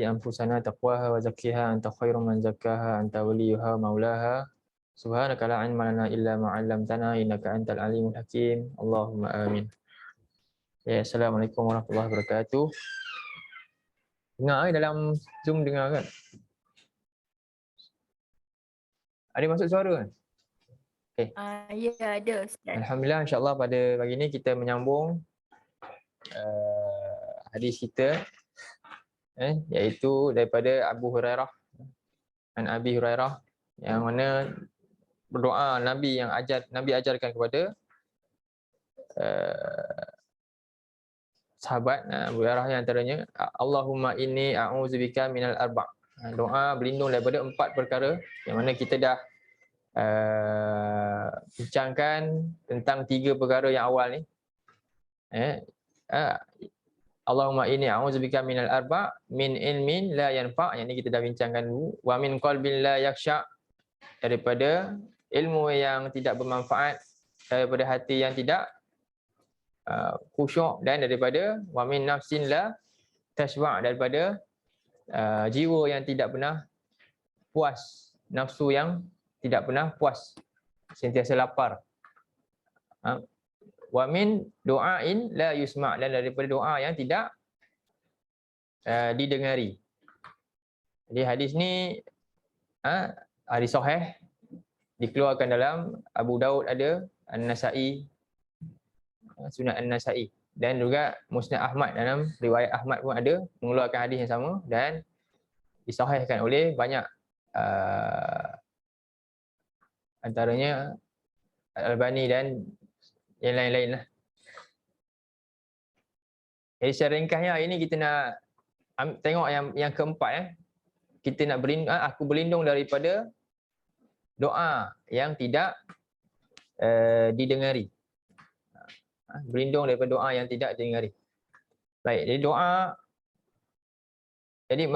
أنفسنا تقواها وزكيها أنت خير من زكاها أنت وليها مولاها سبحانك لا علم لنا إلا ما علمتنا إنك أنت العليم الحكيم اللهم آمين. Ya, Assalamualaikum warahmatullahi wabarakatuh. Dengar dalam Zoom dengar kan? Ada masuk suara kan? Okay. Ya, ada Ustaz. Alhamdulillah, insyaAllah pada pagi ini kita menyambung hadis kita iaitu daripada Abu Hurairah dan Abi Hurairah yang mana berdoa Nabi yang Nabi ajarkan kepada sahabat Abu Hurairah yang antaranya Allahumma inni a'udzubika minal arba'. Doa berlindung daripada 4 perkara yang mana kita dah bincangkan tentang 3 perkara yang awal ni. Allahumma inni a'udzubika minal arba' min ilmin la yanfa', yang ni kita dah bincangkan dulu, wa min qalbin la yakhsha', daripada ilmu yang tidak bermanfaat, daripada hati yang tidak khusyuk, dan daripada wa min nafsin la tashba', daripada jiwa yang tidak pernah puas, nafsu yang tidak pernah puas, sentiasa lapar. Wa min du'ain la yusma', dan daripada doa yang tidak didengari. Jadi hadis ni hadis sahih, dikeluarkan dalam Abu Daud ada, An-Nasa'i, Sunan An-Nasa'i, dan juga Musnad Ahmad, dalam riwayat Ahmad pun ada mengeluarkan hadis yang sama, dan disahihkan oleh banyak antaranya Al-Albani dan yang lain-lain lah. Jadi secara ringkasnya hari ini kita nak tengok yang keempat. Kita nak aku berlindung daripada doa yang tidak didengari. Berlindung daripada doa yang tidak didengari. Baik, jadi doa, jadi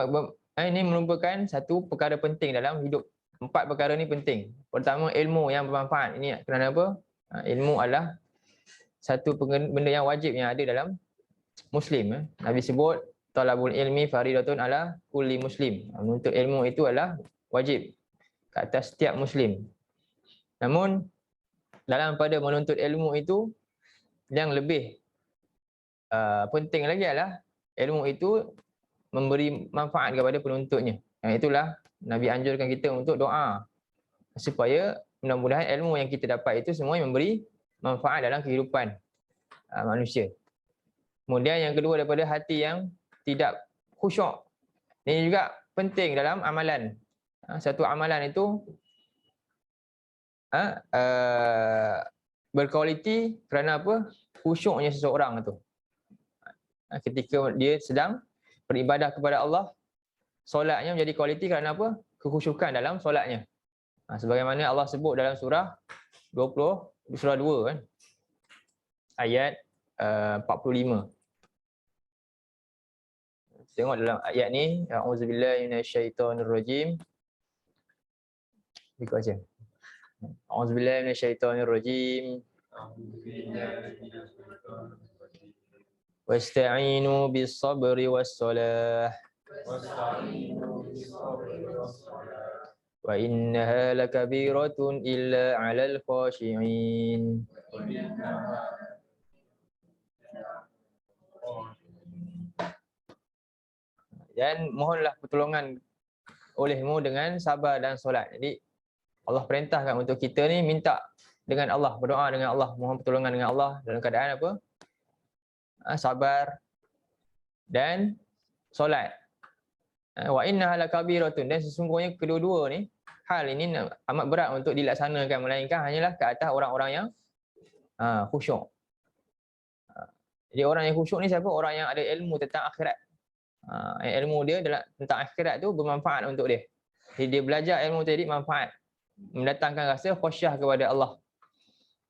ini merupakan satu perkara penting dalam hidup. 4 perkara ni penting. Pertama, ilmu yang bermanfaat. Ini kerana apa? Ilmu adalah satu benda yang wajib yang ada dalam Muslim. Nabi sebut talabul ilmi faridatun ala kulli muslim. Menuntut ilmu itu adalah wajib ke atas setiap Muslim. Namun dalam pada menuntut ilmu itu, yang lebih penting lagi adalah ilmu itu memberi manfaat kepada penuntutnya. Yang itulah Nabi anjurkan kita untuk doa supaya mudah-mudahan ilmu yang kita dapat itu semua memberi manfaat dalam kehidupan manusia. Kemudian yang kedua, daripada hati yang tidak khusyuk. Ini juga penting dalam amalan. Satu amalan itu berkualiti kerana apa? Khusyuknya seseorang itu. Ketika dia sedang beribadah kepada Allah, solatnya menjadi kualiti kerana apa? Kekhusyukan dalam solatnya. Sebagaimana Allah sebut dalam surah 20, surah 2 kan, ayat 45. Tengok dalam ayat ni, a'udzubillahi minasyaitonirrajim. Ikut aja. A'udzubillahi minasyaitonirrajim. Wasta'inu bis-sabri was-salah. Wa innaha lakabiratun illa 'alal khashi'in. Dan mohonlah pertolongan olehmu dengan sabar dan solat. Jadi Allah perintahkan untuk kita ni minta dengan Allah, berdoa dengan Allah, mohon pertolongan dengan Allah dalam keadaan apa? Sabar dan solat. Wa innaha lakabiratun, dan sesungguhnya kedua-dua ni, hal ini amat berat untuk dilaksanakan, melainkan hanyalah ke atas orang-orang yang khusyuk. Jadi orang yang khusyuk ni siapa? Orang yang ada ilmu tentang akhirat. Ilmu dia tentang akhirat tu bermanfaat untuk dia. Jadi dia belajar ilmu tadi manfaat, mendatangkan rasa khasyah kepada Allah.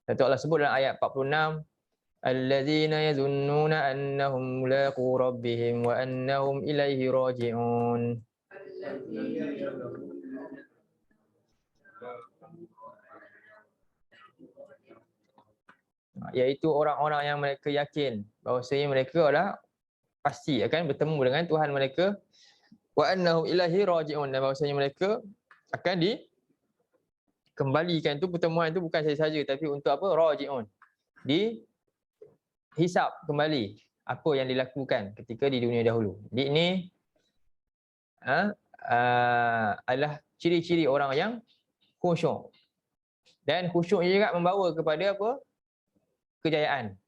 Datuk Allah sebut dalam ayat 46, allazina yazunnuna annahum mulaqu rabbihim wa annahum ilaihi raji'un. Iaitu orang-orang yang mereka yakin bahawasanya mereka adalah pasti akan bertemu dengan Tuhan mereka, wa annahum ilaihi raji'un, dan bahawasanya mereka akan dikembalikan. Tu pertemuan tu bukan saja tapi untuk apa? Raji'un, dihisap kembali apa yang dilakukan ketika di dunia dahulu. Jadi ini adalah ciri-ciri orang yang khusyuk. Dan khusyuk juga membawa kepada apa? Kejayaan.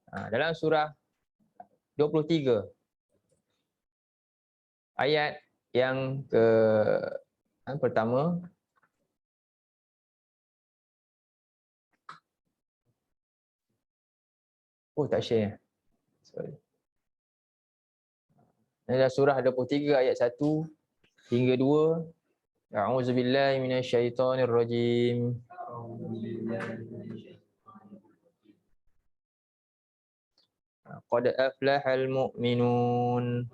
Dalam surah 23 ayat yang pertama, tak share. Sorry. Dalam surah 23 ayat 1 hingga 2. A'udzubillahi minasyaitonirrajim. Qad aflahal mu'minun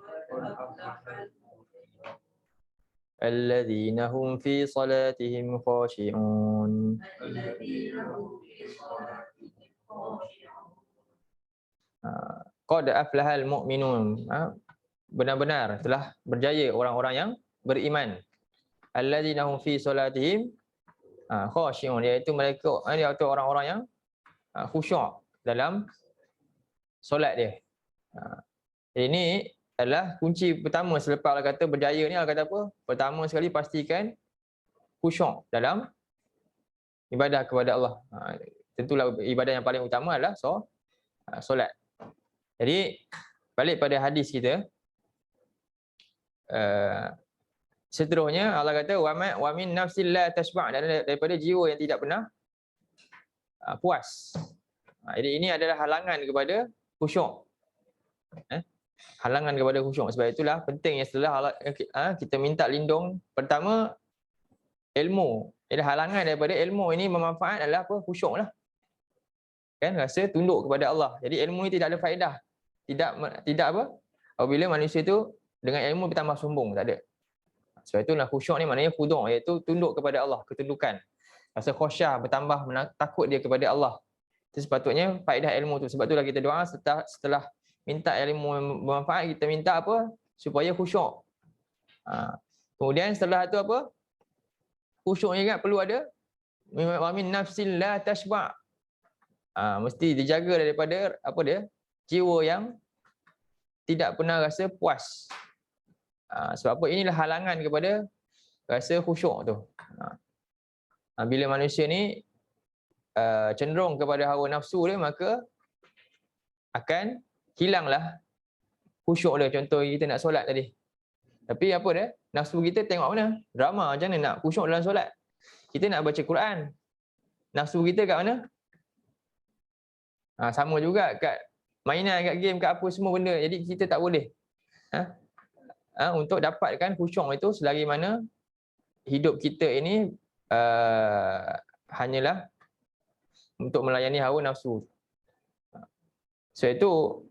alladzina hum fi salatihim khashi'un. Qad aflahal mu'minun. Benar-benar telah berjaya orang-orang yang beriman. Alladzina hum fi salatihim khashi'un, iaitu mereka, iaitu orang-orang yang khusyuk dalam solat dia. Ini adalah kunci pertama selepas Allah kata berjaya ni. Allah kata apa? Pertama sekali pastikan khusyuk dalam ibadah kepada Allah. Tentulah ibadah yang paling utama adalah solat. Jadi balik pada hadis kita, seterusnya Allah kata wa min nafsil la tashba', daripada jiwa yang tidak pernah puas. Jadi ini adalah halangan kepada khusyuk. Halangan kepada khusyuk. Sebab itulah pentingnya setelah kita minta lindung, pertama ilmu. Jadi halangan daripada ilmu ini bermanfaat adalah apa? Khusyuk lah. Kan, rasa tunduk kepada Allah. Jadi ilmu ini tidak ada faedah. Tidak apa? Apabila manusia itu dengan ilmu bertambah sombong, tak ada. Sebab itulah khusyuk ni maknanya khudu', iaitu tunduk kepada Allah, ketundukan. Rasa khusyah bertambah, takut dia kepada Allah. Itu sepatutnya faedah ilmu tu. Sebab itulah kita doa setelah minta ilmu yang bermanfaat, kita minta apa? Supaya khusyuk. Kemudian setelah itu apa? Khusyuk juga perlu ada wa min nafsil la tashba'. Mesti dijaga daripada apa dia? Jiwa yang tidak pernah rasa puas. Sebab apa? Inilah halangan kepada rasa khusyuk tu. Bila manusia ni cenderung kepada hawa nafsu dia, maka akan hilanglah khusyuk dia. Contoh kita nak solat tadi. Tapi apa dia? Nafsu kita tengok mana? Drama. Macam mana nak khusyuk dalam solat? Kita nak baca Quran. Nafsu kita kat mana? Sama juga kat mainan, kat game, kat apa semua benda. Jadi kita tak boleh untuk dapatkan khusyuk itu selagi mana hidup kita ini hanyalah untuk melayani hawa nafsu. So itu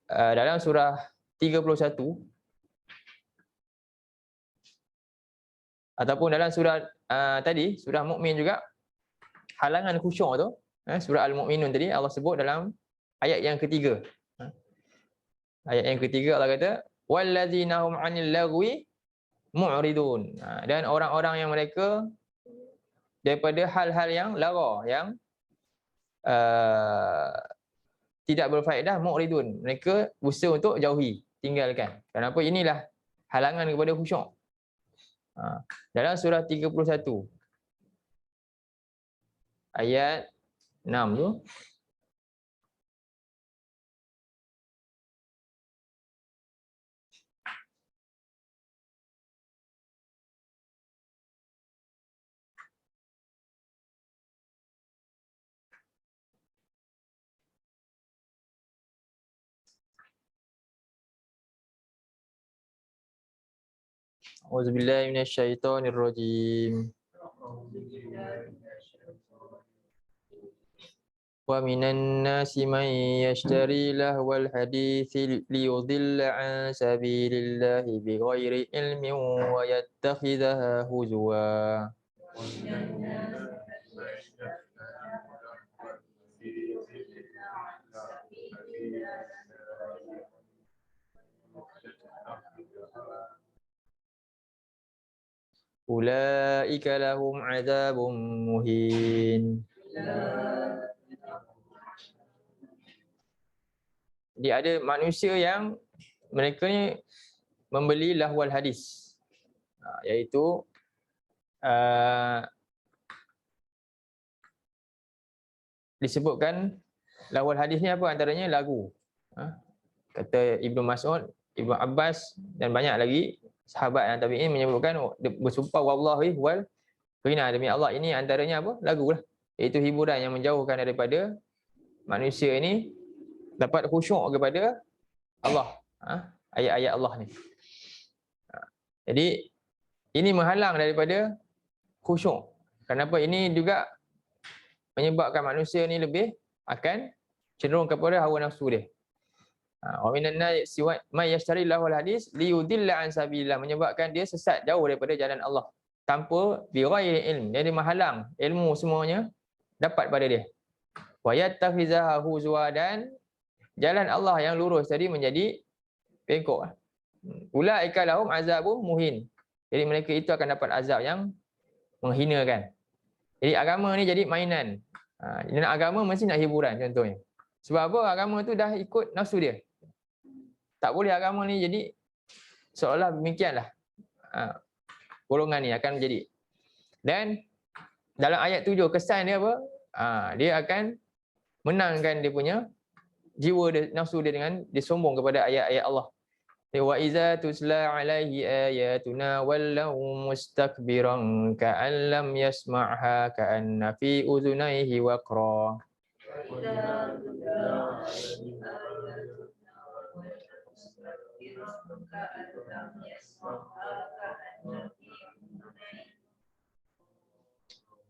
dalam surah 31 ataupun dalam surah tadi, surah Mukmin juga, halangan khusyuk tu, surah Al-Mu'minun tadi Allah sebut dalam ayat yang ketiga. Ayat yang ketiga Allah kata wallazina hum 'anil lagwi mu'ridun. Dan orang-orang yang mereka daripada hal-hal yang lara, yang tidak berfaedah, mu'ridun, mereka berusaha untuk jauhi, tinggalkan. Kenapa? Inilah halangan kepada khusyuk. Dalam surah 31 ayat 6 tu, Auzubillahi minasyaitonirrajim. Wa minan nasi man yashtari lahwal hadithi liyudilla an sabilillahi bighairi ilmin wa yattakhidhaha huzwa. ulaika lahum azabun muhin. Jadi ada manusia yang mereka ni membeli lahwal hadis, iaitu disebutkan lahwal hadis ni apa, antaranya lagu. Kata Ibnu Mas'ud, Ibnu Abbas dan banyak lagi sahabat yang tabi'in menyebutkan, bersumpah wallahi wal qina, demi Allah ini antaranya apa, lagu lah, iaitu hiburan yang menjauhkan daripada manusia ini dapat khusyuk kepada Allah, ayat-ayat Allah ni. Jadi ini menghalang daripada khusyuk. Kenapa? Ini juga menyebabkan manusia ni lebih akan cenderung kepada hawa nafsu dia. Wa minan nasi may yashtari lahul hadis liyudilla an sabilillah, menyebabkan dia sesat jauh daripada jalan Allah tanpa bighairi ilm. Jadi menghalang ilmu semuanya dapat pada dia. Wa yattakhidhahu huzwa, dan jalan Allah yang lurus tadi menjadi bengkok. Ulaika lahum azabun muhin. Jadi mereka itu akan dapat azab yang menghinakan. Jadi agama ni jadi mainan. Dan agama mesti nak hiburan contohnya. Sebab apa? Agama tu dah ikut nafsu dia. Tak boleh agama ni jadi seolah demikianlah. Golongan ni akan menjadi. Dan dalam ayat 7 kesan dia apa? Dia akan menangkan dia punya jiwa dia, nafsu dia, dengan dia sombong kepada ayat-ayat Allah. Wa iza tusla alaihi ayatuna wallau mustakbiran ka'an lam yasma'ha ka'anna fi udhunayhi waqra.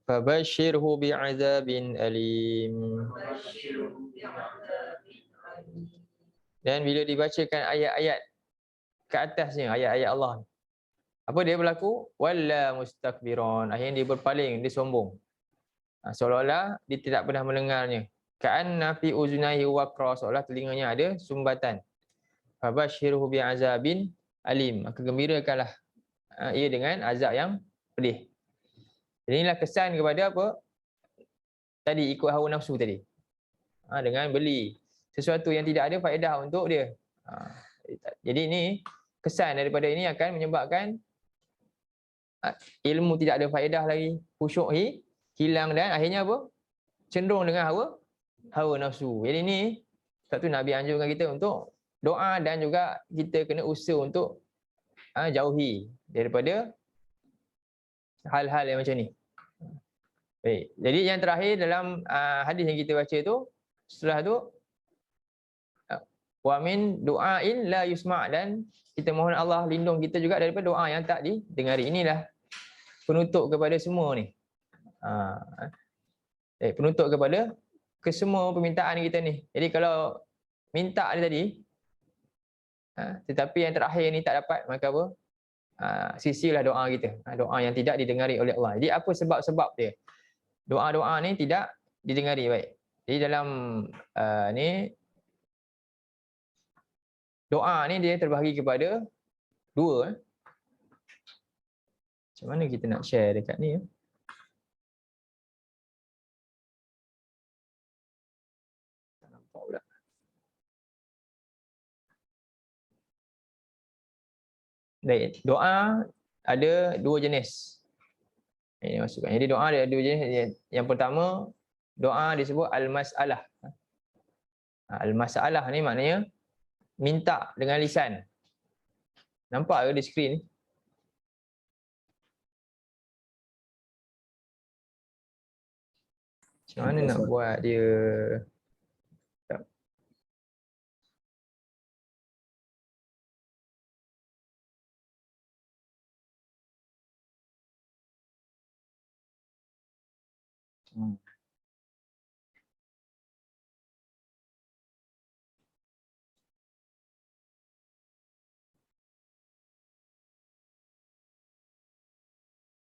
Fabashshirhu bi'adzabin alim. Dan bila dibacakan ayat-ayat ke atasnya, ayat-ayat Allah, apa dia berlaku? Walla mustakbiran, akhirnya dia berpaling, dia sombong. Seolah-olah dia tidak pernah mendengarnya. Ka'anna fi uzunaihi waqra, seolah telinganya ada sumbatan. Fabashshirhu bi'adzabin alim, maka gembirakanlah ia dengan azab yang pedih. Jadi inilah kesan kepada apa? Tadi ikut hawa nafsu tadi. Dengan beli sesuatu yang tidak ada faedah untuk dia. Jadi ini kesan daripada ini akan menyebabkan ilmu tidak ada faedah lagi, khusyuk hilang, dan akhirnya apa? Cenderung dengan hawa nafsu. Jadi ini satu Nabi anjurkan kita untuk doa, dan juga kita kena usaha untuk jauhi daripada hal-hal yang macam ni. Baik. Jadi yang terakhir dalam hadis yang kita baca tu, setelah tu wa min du'ain la yusma', dan kita mohon Allah lindung kita juga daripada doa yang tak didengari. Inilah penutup kepada semua ni. Penutup kepada kesemua permintaan kita ni. Jadi kalau minta dia tadi, tetapi yang terakhir ni tak dapat, maka apa? Sisilah doa kita. Doa yang tidak didengari oleh Allah. Jadi apa sebab-sebab dia? Doa-doa ni tidak didengari. Baik. Jadi dalam ni, doa ni dia terbahagi kepada dua. Macam mana kita nak share dekat ni? Tak nampak pula. Baik, doa ada dua jenis. Ini masukkan. Jadi doa ada dua jenis. Yang pertama, doa disebut al-mas'alah. Al-mas'alah ni maknanya minta dengan lisan. Nampak ke di skrin? Macam mana nak buat dia?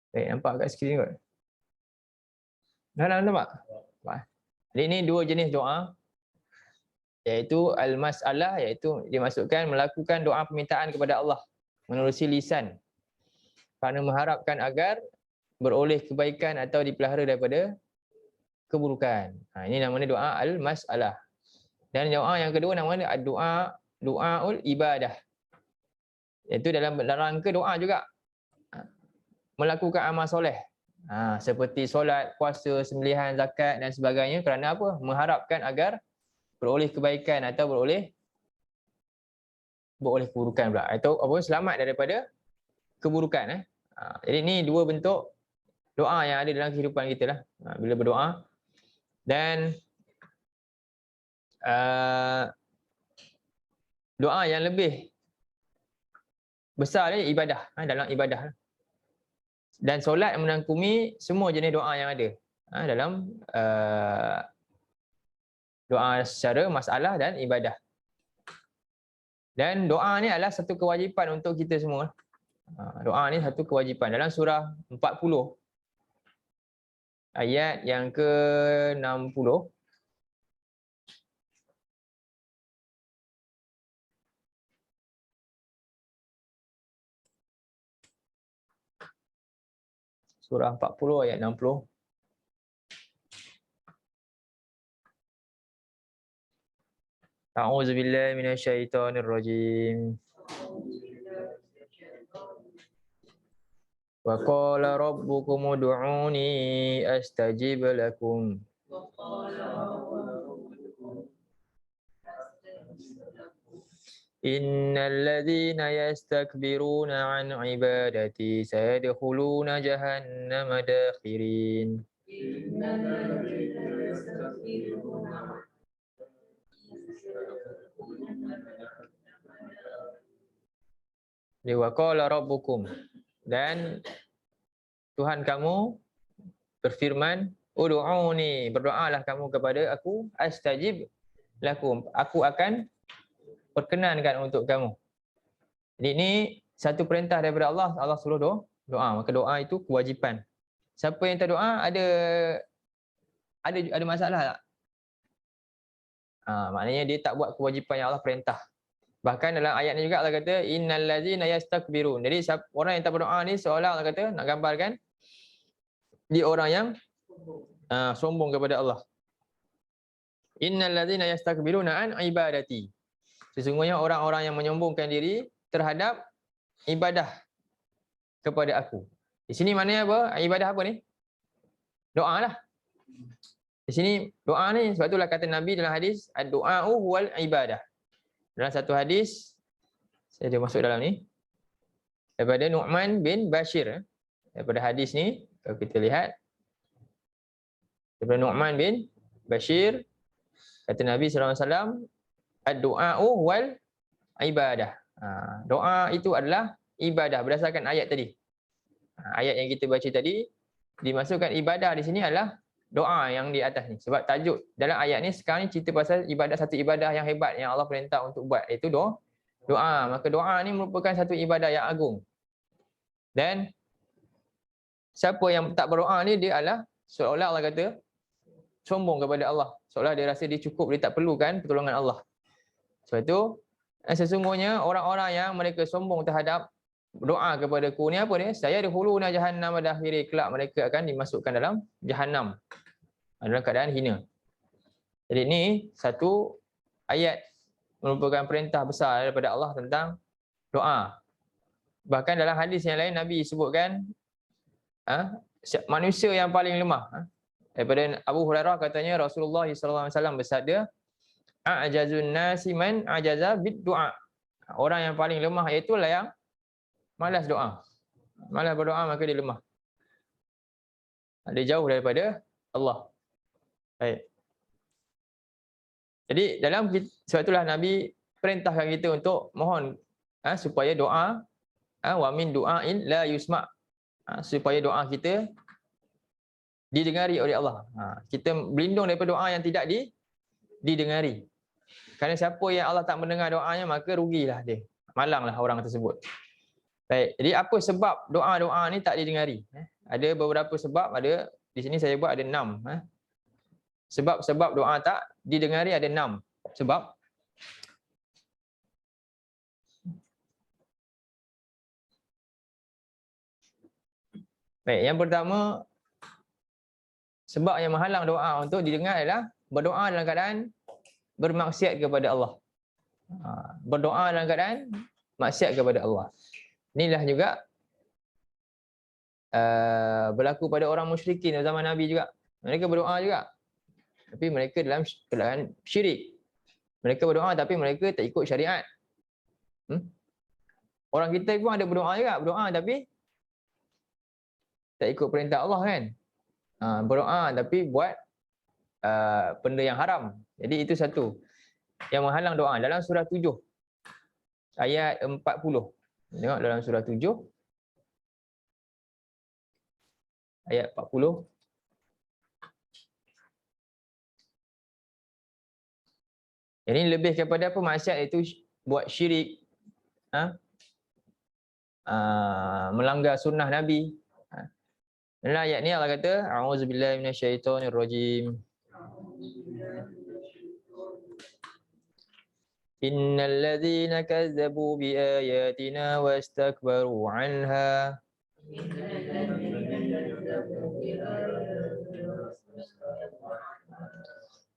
Baik, nampak kat skrin kot? Nampak? Jadi ini dua jenis doa, iaitu al-mas'alah, iaitu dimasukkan melakukan doa permintaan kepada Allah menerusi lisan. Kerana mengharapkan agar beroleh kebaikan atau dipelihara daripada keburukan. Ini namanya doa al-mas'alah. Dan doa yang kedua namanya doaul ibadah. Iaitu dalam rangka doa juga. Melakukan amal soleh. Seperti solat, puasa, sembelihan, zakat dan sebagainya. Kerana apa? Mengharapkan agar beroleh kebaikan atau beroleh keburukan pula. Atau apa? Selamat daripada keburukan. Jadi ini dua bentuk doa yang ada dalam kehidupan kita lah. Bila berdoa. Dan doa yang lebih besar ni ibadah, dalam ibadah. Dan solat menangkumi semua jenis doa yang ada dalam doa secara masalah dan ibadah. Dan doa ni adalah satu kewajipan untuk kita semua. Doa ni satu kewajipan. Dalam surah 40 ayat yang ke-60, surah 40 ayat 60. A'udzubillahi minasyaitonirrajim. Wa qala rabbukum ud'uni astajib lakum. Innal ladzina yastakbiruna an ibadati sayadkhuluna jahannama dakhirin. Wa qala rabbukum, dan Tuhan kamu berfirman, ud'uni, berdoalah kamu kepada aku, astajib lakum, aku akan perkenankan untuk kamu. Jadi ini satu perintah daripada Allah. Allah suruh doa. Maka doa itu kewajipan. Siapa yang tak doa ada masalah tak? Maknanya dia tak buat kewajipan yang Allah perintah. Bahkan dalam ayat ni juga Allah kata innal ladzina yastakbirun. Jadi orang yang tak berdoa ni seolah Allah kata nak gambarkan dia orang yang sombong kepada Allah. Innal ladzina yastakbiruna an ibadati. Sesungguhnya orang-orang yang menyombongkan diri terhadap ibadah kepada aku. Di sini maknanya apa? Ibadah apa ni? Doa lah. Di sini doa ni, sebab itulah kata Nabi dalam hadis, ad-du'a'u huwal ibadah. Dalam satu hadis, saya dah masuk dalam ni, daripada Nu'man bin Bashir. Daripada hadis ni, kalau kita lihat, daripada Nu'man bin Bashir, kata Nabi SAW, ad-du'a'u huwal ibadah. Doa itu adalah ibadah berdasarkan ayat tadi. Ayat yang kita baca tadi, dimasukkan ibadah di sini adalah doa yang di atas ni. Sebab tajuk dalam ayat ni sekarang ni cerita pasal ibadah, satu ibadah yang hebat yang Allah perintah untuk buat, iaitu doa. Maka doa ni merupakan satu ibadah yang agung. Dan siapa yang tak berdoa ni, dia adalah seolah Allah kata sombong kepada Allah. Seolah dia rasa dia cukup, dia tak perlukan pertolongan Allah. Sebab itu sesungguhnya orang-orang yang mereka sombong terhadap doa kepada ku ni apa dia? Saya dahuluna jahannam dakhiri, kelak mereka akan dimasukkan dalam jahannam dalam keadaan hina. Jadi ini satu ayat merupakan perintah besar daripada Allah tentang doa. Bahkan dalam hadis yang lain Nabi sebutkan manusia yang paling lemah. Daripada Abu Hurairah katanya Rasulullah SAW bersabda, a'jazun nasi man ajaza bid du'a. Orang yang paling lemah iaitu yang malas doa. Malas berdoa, maka dia lemah. Dia jauh daripada Allah. Baik. Jadi sebab itulah Nabi perintahkan kita untuk mohon supaya doa wa min du'ain la yusma', supaya doa kita didengari oleh Allah. Kita berlindung daripada doa yang tidak didengari. Kerana siapa yang Allah tak mendengar doanya, maka rugilah dia. Malanglah orang tersebut. Baik, jadi apa sebab doa-doa ni tak didengari? Ada beberapa sebab, ada di sini saya buat ada 6. Sebab doa tak didengari ada 6 sebab. Baik, yang pertama sebab yang menghalang doa untuk didengar adalah berdoa dalam keadaan bermaksiat kepada Allah. Berdoa dalam keadaan maksiat kepada Allah. Inilah juga berlaku pada orang musyrikin zaman Nabi juga. Mereka berdoa juga, tapi mereka dalam keadaan syirik. Mereka berdoa tapi mereka tak ikut syariat. Orang kita pun ada berdoa juga, berdoa tapi tak ikut perintah Allah kan. Berdoa tapi buat benda yang haram. Jadi itu satu yang menghalang doa. Dalam surah 7 ayat 40. Tengok dalam surah 7 ayat 40. Ini lebih kepada apa maksiat, itu buat syirik, melanggar sunnah Nabi. Dalam ayat ni Allah kata, a'udzubillahi minasyaitonirrajim. Innal ladzina kazzabu biayatina wastakbaru 'anha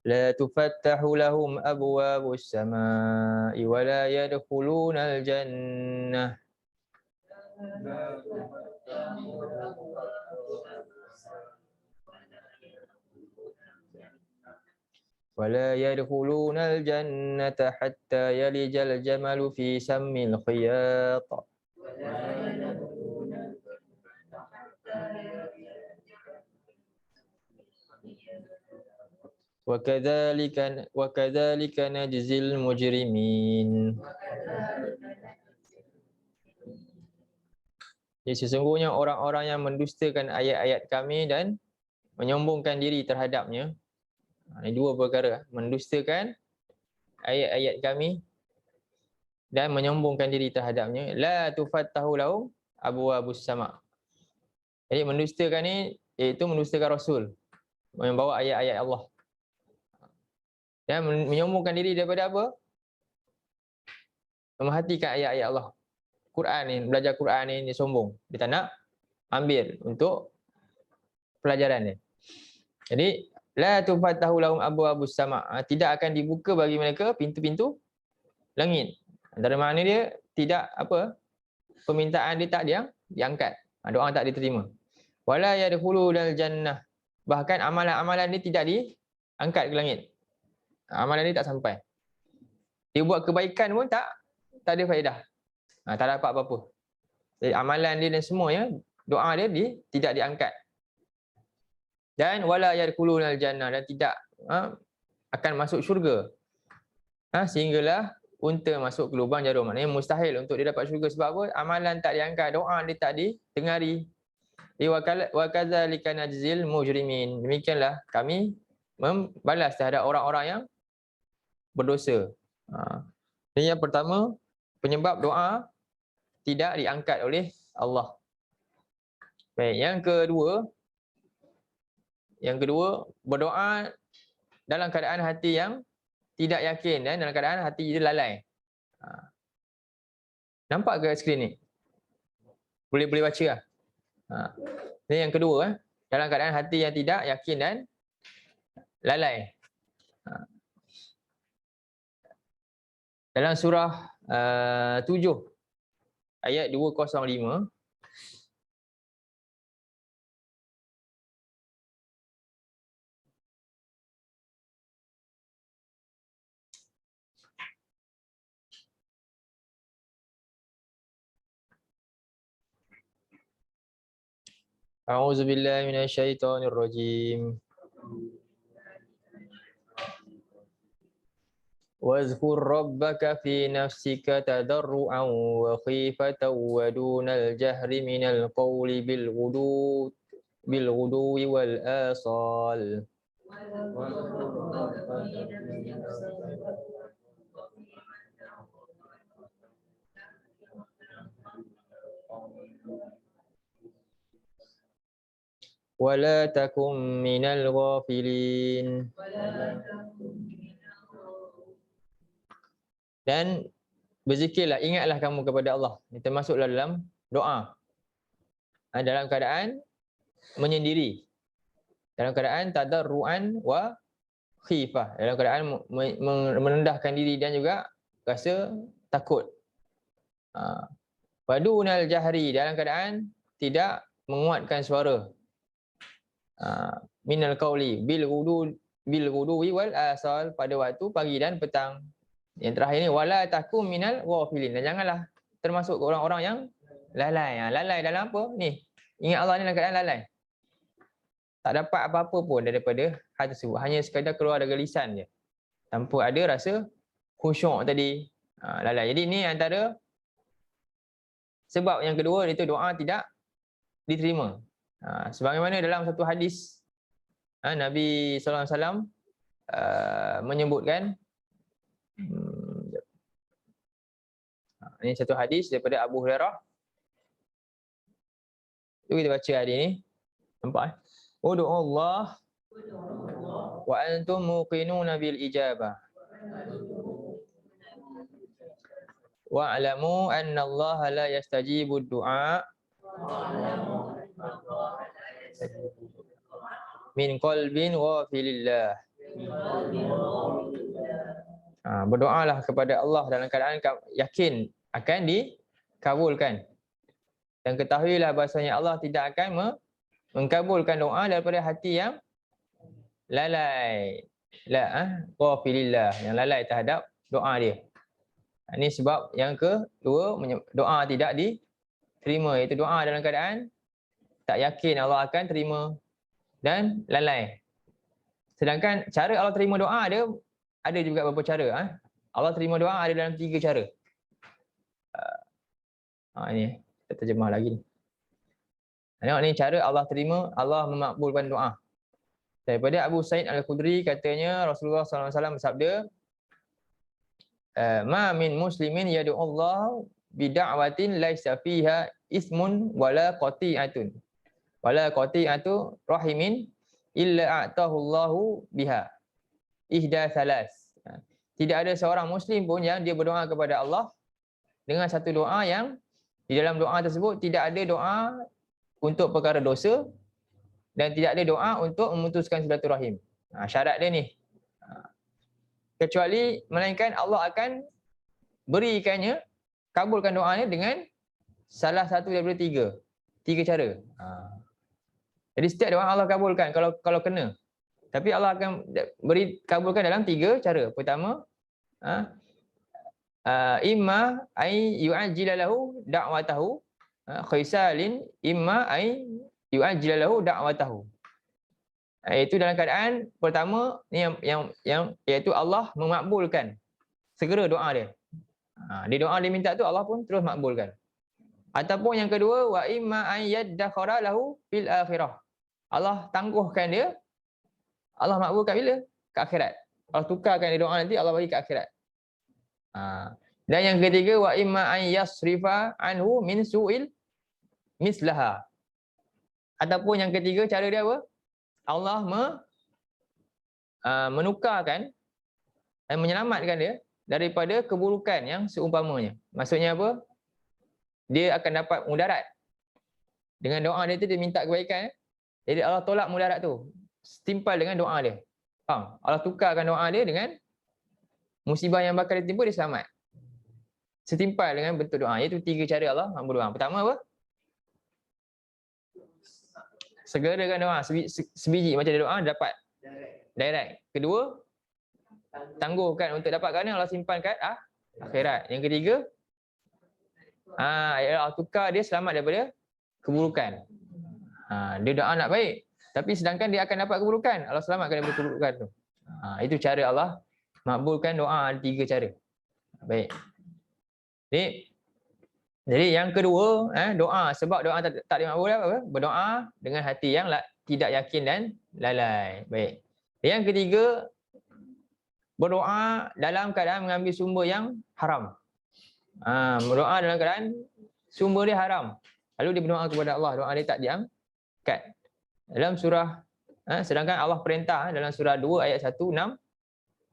la tufattahu lahum abwabus samaa'i wa la yadkhulunal jannah ولا يدخلون الجنة حتى يلج الجمل في سم الخياط وكذلك نجزي المجرمين. Jadi sesungguhnya orang-orang yang mendustakan ayat-ayat kami dan menyombongkan diri terhadapnya. Ini dua perkara, mendustakan ayat-ayat kami dan menyombongkan diri terhadapnya. La tufattahu lahum abwabus sama'. Jadi mendustakan ni iaitu mendustakan Rasul, membawa ayat-ayat Allah. Dan menyombongkan diri daripada apa? Memerhatikan ayat-ayat Allah. Quran ni, belajar Quran ni dia sombong. Dia tak nak ambil untuk pelajaran dia. Jadi la tufattahu lahum abwabus sama'. Tidak akan dibuka bagi mereka pintu-pintu langit. Antara makna dia tidak apa? Permintaan dia tak diangkat. Doa tak diterima. Wala yadkhulunal jannah. Bahkan amalan-amalan dia tidak diangkat ke langit. Amalan dia tak sampai. Dia buat kebaikan pun tak ada faedah. Tak dapat apa-apa. Jadi amalan dia dan semuanya, doa dia tidak diangkat. Dan wala yadkhulunal jannah, dan tidak akan masuk syurga. Sehinggalah unta masuk ke lubang jarum. Maknanya mustahil untuk dia dapat syurga. Sebab apa? Amalan tak diangkat, doa dia tak ditengari. Wa kadzalika najzil mujrimin. Demikianlah kami membalas terhadap orang-orang yang berdosa. Ini yang pertama, penyebab doa tidak diangkat oleh Allah. Baik, yang kedua, berdoa dalam keadaan hati yang tidak yakin dan dalam keadaan hati dia lalai. Nampak ke skrin ni? Boleh baca lah. Ini yang kedua, dalam keadaan hati yang tidak yakin dan lalai. Dalam surah 7 ayat 205, A'udzubillahi minasyaitonirrajim. Wazkur rabbaka fi nafsika tadarru'an wa khifatan wa dunal jahri minal qawli bil ghuduwi wal asal. Wala takum minal ghafilin. Dan berzikirlah, ingatlah kamu kepada Allah. Ini termasuklah dalam doa. Dalam keadaan menyendiri. Dalam keadaan tadarruan wa khifah. Dalam keadaan merendahkan diri dan juga rasa takut. Wadunal jahri, dalam keadaan tidak menguatkan suara. Minal qauli bil ghuduwi wal asal, pada waktu pagi dan petang. Yang terakhir ni wala takum minal ghafilin, dan janganlah termasuk orang-orang yang lalai. Lalai dalam apa ni? Ingat Allah ni dalam keadaan lalai. Tak dapat apa-apa pun daripada hal tersebut, hanya sekadar keluar dari lisan je, tanpa ada rasa khusyuk tadi. Lalai. Jadi ni antara sebab yang kedua, iaitu doa tidak diterima. Sebagaimana dalam satu hadis Nabi sallallahu alaihi wasallam menyebutkan, ini satu hadis daripada Abu Hurairah. Itu kita baca hari ni. Nampak? Ud'u Allah wa antum muqinuna bil ijabah. Wa'lamu anna Allah la yastajibu du'a min qalbin ghafilillah. Berdoalah kepada Allah dalam keadaan yakin akan dikabulkan. Dan ketahuilah bahasanya Allah tidak akan mengkabulkan doa daripada hati yang lalai. Ghafilillah, yang lalai terhadap doa dia. Ini sebab yang kedua, doa tidak diterima, iaitu doa dalam keadaan tak yakin Allah akan terima dan lalai. Sedangkan cara Allah terima doa dia ada juga beberapa cara. Allah terima doa ada dalam 3 cara. Ini kita terjemah lagi ni. Tengok ni cara Allah terima, Allah memakbulkan doa. Daripada Abu Sa'id Al-Khudri, katanya Rasulullah SAW bersabda, ma min muslimin yad'u Allah bida'watin laisa fiha ismun wala qati'atun rahimin illa a'tahu Allahu biha ihda salas. Tidak ada seorang muslim pun yang dia berdoa kepada Allah dengan satu doa yang di dalam doa tersebut tidak ada doa untuk perkara dosa dan tidak ada doa untuk memutuskan silaturahim. Syarat dia ni. Kecuali melainkan Allah akan berikannya, kabulkan doanya dengan salah satu daripada 3 cara. Jadi setiap doa Allah kabulkan kalau kena. Tapi Allah akan kabulkan dalam 3 cara. Pertama, imma ay yu'ajjila lahu da'watahu khaisalin, imma ay yu'ajjila lahu da'watahu. Iaitu dalam keadaan pertama ni yang iaitu Allah memakbulkan segera doa dia. Dia doa dia minta tu Allah pun terus makbulkan. Ataupun yang kedua, wa imma an yaddakhara lahu fil akhirah. Allah tangguhkan dia. Allah makbulkan bila? Ke akhirat. Allah tukarkan dia doa nanti, Allah bagi ke akhirat. Dan yang ketiga, wa imma an yasrifa anhu min su'il mislaha. Ataupun yang ketiga, cara dia apa? Allah menukarkan dan menyelamatkan dia daripada keburukan yang seumpamanya. Maksudnya apa? Dia akan dapat mudarat. Dengan doa dia tu dia minta kebaikan. Jadi Allah tolak mudarat tu. Setimpal dengan doa dia. Faham? Allah tukarkan doa dia dengan musibah yang bakal ditimpa, dia selamat. Setimpal dengan bentuk doa. Iaitu 3 cara Allah makbul doa. Pertama apa? Segerakan doa. Sebiji macam dia doa dapat direct. Kedua, tangguhkan untuk dapatkan Allah simpankan akhirat. Yang ketiga, Allah tukar dia selamat daripada keburukan. Dia doa nak baik, tapi sedangkan dia akan dapat keburukan, Allah selamatkan daripada keburukan tu. Itu cara Allah makbulkan doa, ada 3 cara. Baik. Jadi yang kedua, doa, sebab doa tak dimakbul apa? Berdoa dengan hati yang tidak yakin dan lalai. Baik. Yang ketiga, berdoa dalam keadaan mengambil sumber yang haram. Berdoa dalam keadaan sumber dia haram. Lalu dia berdoa kepada Allah, doa dia tak diangkat. Dalam surah, sedangkan Allah perintah dalam surah 2 ayat 1, 6,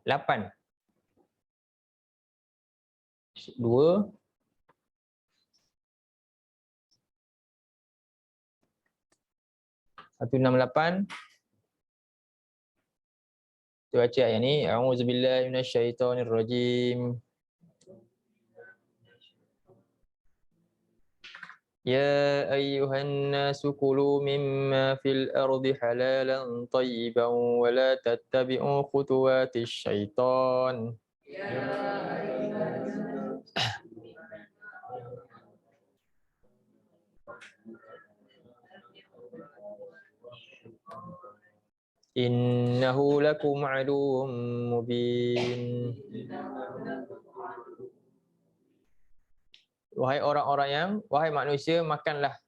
8. 2 2 168. Kita baca ayat ni. A'udzubillahi minasyaitonirrajim. Ya ayyuhan nasu kulu mimma fil ardi halalan tayyiban wa la tattabi'u khutuwatis syaitan. Innahu lakum aduwwum mubin. Wahai manusia, makanlah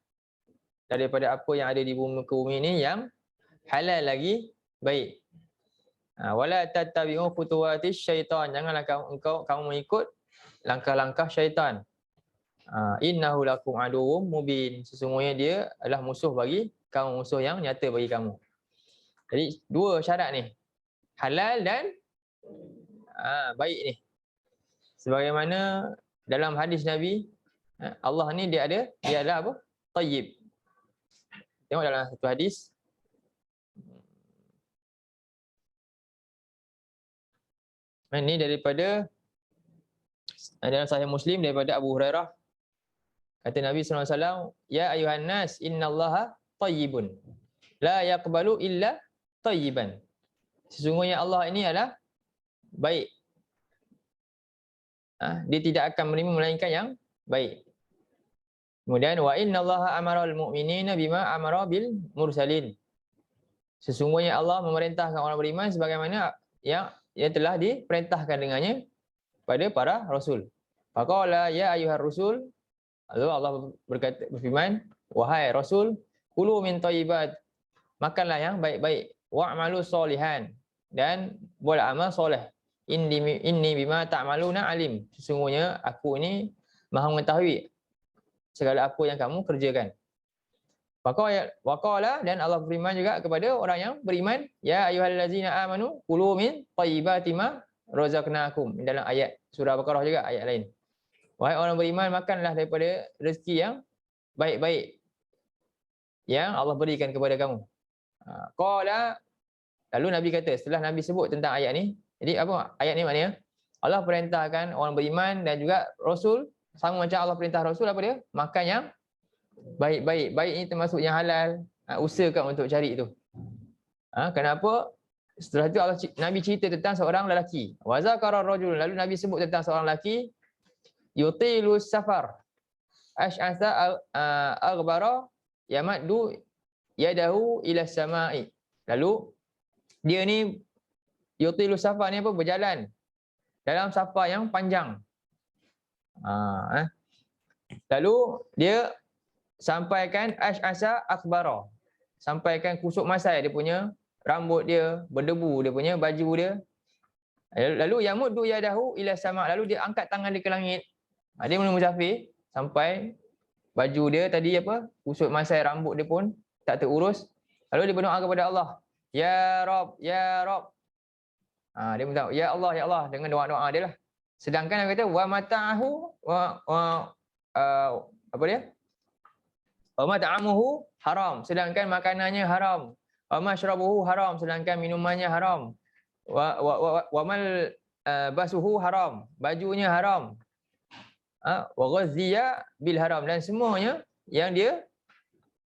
daripada apa yang ada di muka bumi ini yang halal lagi baik. Wala tattabi'u khutuwatis syaitan. Janganlah kamu mengikut langkah-langkah syaitan. Innahu lakum aduwwum mubin. Sesungguhnya dia adalah musuh bagi kamu, musuh yang nyata bagi kamu. Jadi dua syarat ni. Halal dan baik ni. Sebagaimana dalam hadis Nabi, Allah ni dia adalah apa? Tayyib. Tengok dalam satu hadis. Ini daripada dalam Sahih Muslim daripada Abu Hurairah. Kata Nabi SAW, Ya ayuhan nas, innallaha tayyibun. La yaqbalu illa tayyiban. Sesungguhnya Allah ini adalah baik. Dia tidak akan menerima melainkan yang baik. Kemudian wa innallaha amaral mu'minina bima amara bil mursalin. Sesungguhnya Allah memerintahkan orang beriman sebagaimana yang telah diperintahkan dengannya pada para rasul. Faqala ya ayyuhar rusul. Lalu Allah berfirman, wahai rasul, kulu min thayyibat. Makanlah yang baik-baik. Wa'malu solihan. Dan buatlah amal soleh. Inni bima ta'maluna alim. Sesungguhnya aku ini maha mengetahui segala apa yang kamu kerjakan. Waqala, dan Allah berfirman juga kepada orang yang beriman, ya ayyuhallazina amanu kulu min thayyibati ma razaqnakum. Dalam ayat surah Baqarah juga, ayat lain. Wahai orang beriman, makanlah daripada rezeki yang baik-baik yang Allah berikan kepada kamu. Qala, lalu Nabi kata, setelah Nabi sebut tentang ayat ni, jadi apa ayat ni maknanya? Allah perintahkan orang beriman dan juga Rasul, sama macam Allah perintah Rasul, apa dia? Makan yang baik-baik. Baik ni termasuk yang halal. Usahakan untuk cari itu. Kenapa? Setelah itu Nabi cerita tentang seorang lelaki. Wa zakara rajul, lalu Nabi sebut tentang seorang lelaki, yutilu safar, ash'atha aghbara, yamaddu yadahu ila samai. Lalu dia ni yutilu safar ni apa? Berjalan dalam safar yang panjang. Lalu dia sampaikan ash'asa akhbara, sampaikan kusuk masai dia punya rambut dia, berdebu dia punya baju dia. Lalu yamuddu yadahu ila sama, lalu dia angkat tangan dia ke langit. Dia mula musafir sampai baju dia tadi apa? Kusuk masai rambut dia pun tak terurus. Lalu dia berdoa kepada Allah. Ya Rabb, ya Rabb. Dia minta ya Allah dengan doa-doa dia lah. Sedangkan dia kata wa mata'ahu apa dia? Wa mat'amuhu haram, sedangkan makanannya haram. Wa mashrabuhu haram, sedangkan minumannya haram. Wa mal basuhu haram, bajunya haram. Wa ghazziya bil haram, dan semuanya yang dia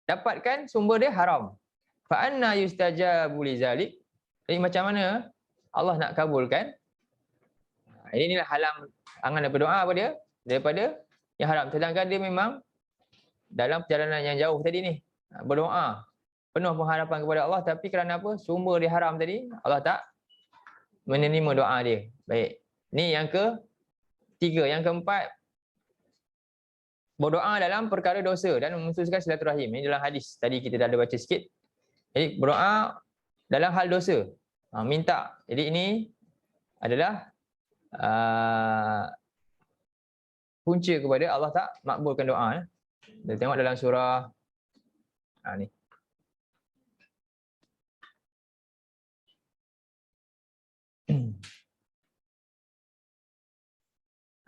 dapatkan sumber dia haram. Fa anna yustajabu lizalik. Jadi macam mana Allah nak kabulkan? Inilah halangan daripada doa apa dia? Daripada yang haram. Sedangkan dia memang dalam perjalanan yang jauh tadi ni, berdoa penuh pengharapan kepada Allah, tapi kerana apa? Sumber dia haram tadi, Allah tak menerima doa dia. Baik. Ni yang ketiga. Yang keempat, berdoa dalam perkara dosa dan memutuskan silaturahim. Ini dalam hadis tadi kita dah ada baca sikit. Jadi berdoa dalam hal dosa, minta. Jadi ini adalah punca kepada Allah tak makbulkan doa. Kita tengok dalam surah ni.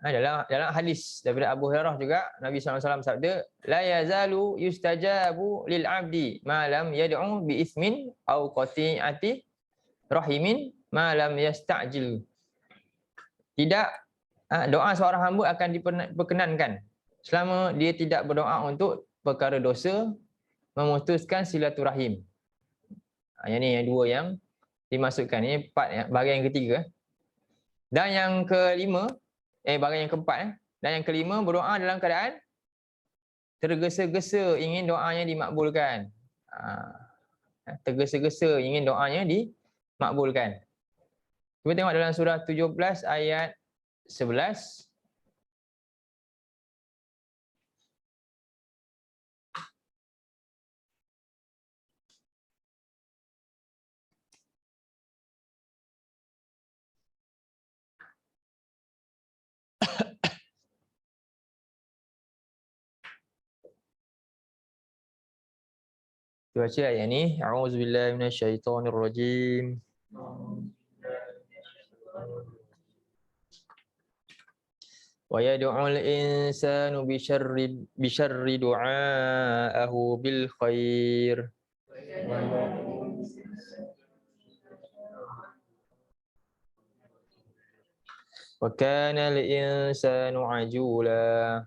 Dalam hadis daripada Abu Hurairah juga Nabi SAW sabda, la yazalu yustajabu lil abdi ma lam yad'u bi ismin aw qati'ati rahimin ma lam yasta'jil. Tidak, doa seorang hamba akan diperkenankan selama dia tidak berdoa untuk perkara dosa, memutuskan silaturahim. Yang ni yang dua yang dimasukkan. Ini bahagian yang ketiga. Dan yang kelima, bahagian yang keempat. Dan yang kelima, berdoa dalam keadaan tergesa-gesa ingin doanya dimakbulkan. Tergesa-gesa ingin doanya dimakbulkan. Cuba tengok dalam surah 17 ayat 11. Baca ayat ni. A'udzubillahi minasyaitonirrajim. Wa yad'ul insanu bisyarri du'aahu bil khair. Wa kana al insanu ajula.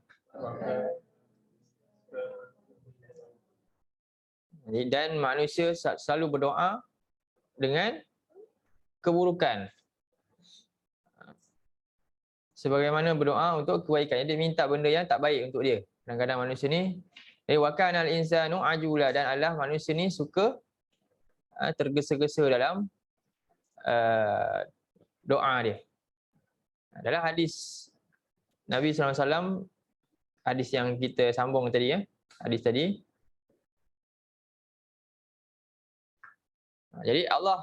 Dan manusia selalu berdoa dengan keburukan. Sebagaimana berdoa untuk kebaikan. Dia minta benda yang tak baik untuk dia. Kadang-kadang manusia ni, wa kana al insanu ajula, dan Allah manusia ni suka tergesa-gesa dalam doa dia. Dalam hadis Nabi SAW, hadis yang kita sambung tadi, hadis tadi, jadi Allah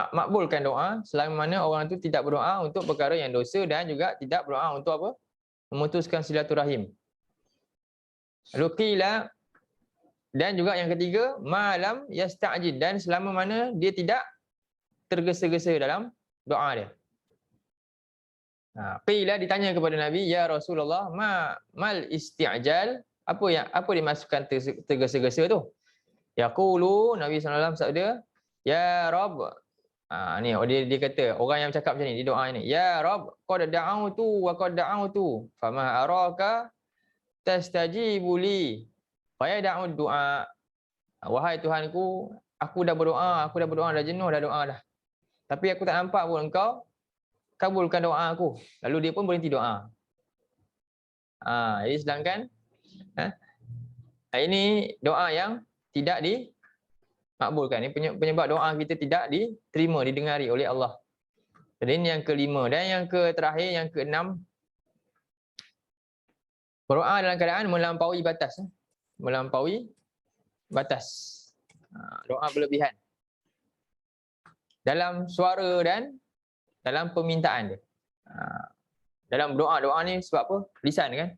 makbulkan doa selama mana orang itu tidak berdoa untuk perkara yang dosa dan juga tidak berdoa untuk apa? Memutuskan silaturahim. Luqila, dan juga yang ketiga, malam yasta'jil, dan selama mana dia tidak tergesa-gesa dalam doa dia. Qila, ditanya kepada Nabi, ya Rasulullah, mal isti'jal, apa dimasukkan tergesa-gesa tu? Yaqulu, Nabi SAW sabda, ya Rabb, ni dia kata, orang yang cakap macam ni, dia doa ni, ya Rabb, qad da'autu wa qad da'autu fama araka tastajibu li fa yad'u du'a. Wahai Tuhanku, aku dah berdoa, dah jenuh dah doa dah, tapi aku tak nampak pun engkau kabulkan doa aku. Lalu dia pun berhenti doa. Jadi sedangkan ini doa yang tidak dimakbulkan. Ini penyebab doa kita tidak diterima, didengari oleh Allah. Jadi ini yang kelima. Dan yang terakhir, yang keenam, berdoa dalam keadaan melampaui batas. Melampaui batas. Doa berlebihan. Dalam suara dan dalam permintaan dia. Dalam doa ni sebab apa? Lisan kan?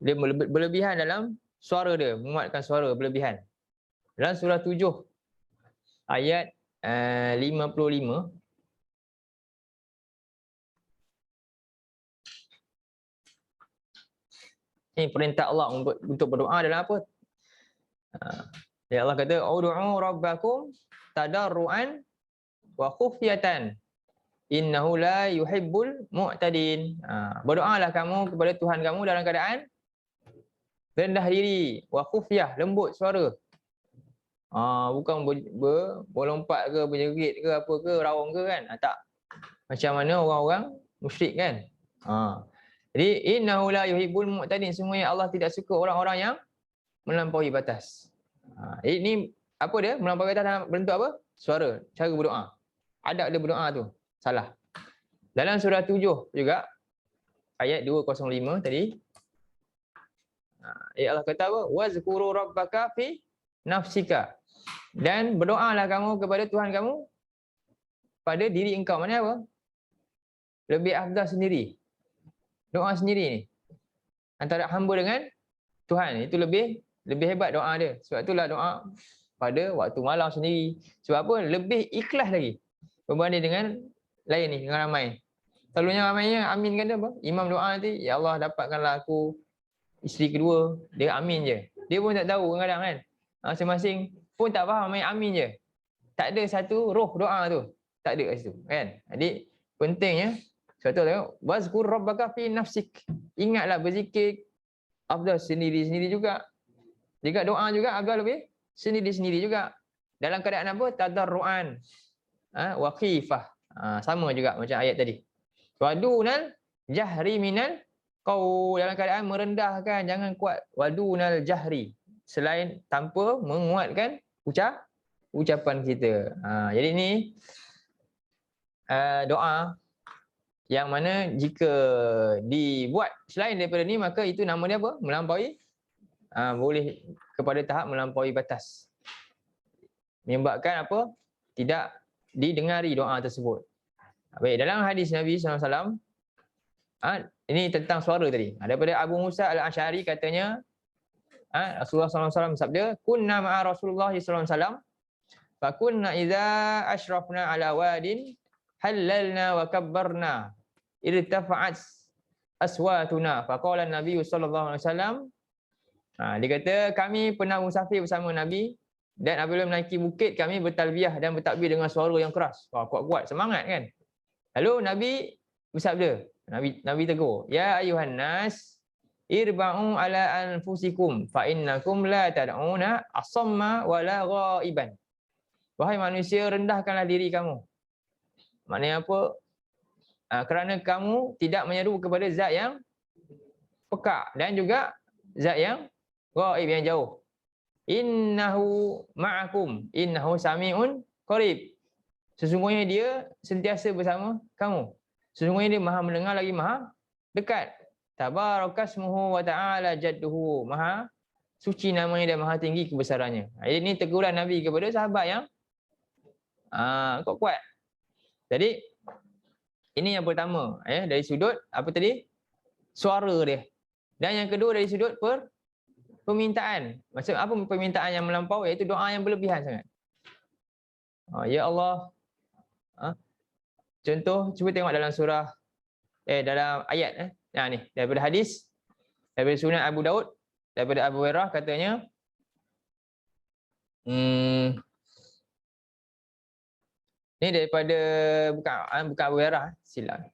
Dia berlebihan dalam suara dia, menguatkan suara berlebihan. Dalam surah 7 ayat 55, ini perintah Allah untuk berdoa dalam apa? Ya Allah kata, ud'u rabbakum tadarruan wa khufyatan innahu la yuhibbul mu'tadin. Berdoalah kamu kepada Tuhan kamu dalam keadaan rendah diri, wa khufyah, lembut suara. Bukan berlompat ke, berjerit ke, apa ke, raung ke kan? Tak. Macam mana orang-orang musyrik kan? Jadi innahu la yuhibbul mu'tadin, semuanya Allah tidak suka orang-orang yang melampaui batas. Ini apa dia? Melampaui batas dalam bentuk apa? Suara, cara berdoa. Adab dia berdoa tu salah. Dalam surah 7 juga ayat 205 tadi, Allah kata apa? Wazkuru rabbaka fi nafsika, dan berdoalah kamu kepada Tuhan kamu pada diri engkau. Mana apa? Lebih afdal sendiri. Doa sendiri ni antara hamba dengan Tuhan, itu lebih hebat doa dia. Sebab itulah doa pada waktu malam sendiri. Sebab apa? Lebih ikhlas lagi berbanding dengan lain ni, dengan ramai. Selalunya ramainya amin kan dia apa? Imam doa nanti, ya Allah dapatkanlah aku isteri kedua. Dia amin je. Dia pun tak tahu kadang-kadang kan. Masing-masing pun tak faham, main amin je. Tak ada satu roh doa tu. Tak ada kat situ kan. Jadi pentingnya sebab tu tengok wazkur rabbaka fi nafsik. Ingatlah berzikir afdal sendiri-sendiri juga. Jika doa juga agak lebih sendiri-sendiri juga. Dalam keadaan apa? Tadarruan. Wa khifah. Sama juga macam ayat tadi. Wadunal jahri minal qaul, dalam keadaan merendahkan, jangan kuat. Wadunal jahri, selain tanpa menguatkan ucapan kita. Jadi ni doa yang mana jika dibuat selain daripada ni, maka itu nama dia apa? Melampaui, boleh kepada tahap melampaui batas. Menyebabkan apa? Tidak didengari doa tersebut. Baik, dalam hadis Nabi SAW, ini tentang suara tadi. Daripada Abu Musa Al-Asy'ari katanya, Rasulullah SAW bersabda, kunna ma'a Rasulullah SAW, fa kunna idza asyrafna ala wadin halalna wa kabbarna irtafa'at aswatuna, fa qala Nabi sallallahu alaihi wasallam, dia kata kami pernah musafir bersama Nabi, dan apabila menaiki bukit kami bertalbiyah dan bertakbir dengan suara yang keras. Kuat-kuat, semangat kan. Lalu Nabi bersabda, Nabi tegur, ya ayuhan nas irba'u ala anfusikum fa innakum la tad'una asamma wala ghaiban. Wahai manusia, rendahkanlah diri kamu. Maknanya apa? Kerana kamu tidak menyeru kepada zat yang peka dan juga zat yang ghaib, yang jauh. Innahu ma'akum, innahu sami'un qarib. Sesungguhnya dia sentiasa bersama kamu. Sesungguhnya dia maha mendengar lagi maha dekat. Tabarakasmuhu wa ta'ala jadduhu. Maha suci namanya dan maha tinggi kebesarannya. Ini teguran Nabi kepada sahabat yang kuat-kuat. Jadi ini yang pertama, dari sudut apa tadi? Suara dia. Dan yang kedua dari sudut permintaan. Maksud apa permintaan yang melampau? Iaitu doa yang berlebihan sangat. Ya Allah. Contoh, cuba tengok dalam surah, dalam ayat. Ni, daripada hadis, daripada Sunan Abu Daud, daripada Abu Hurairah katanya, ni daripada, bukan Abu Hurairah, silap.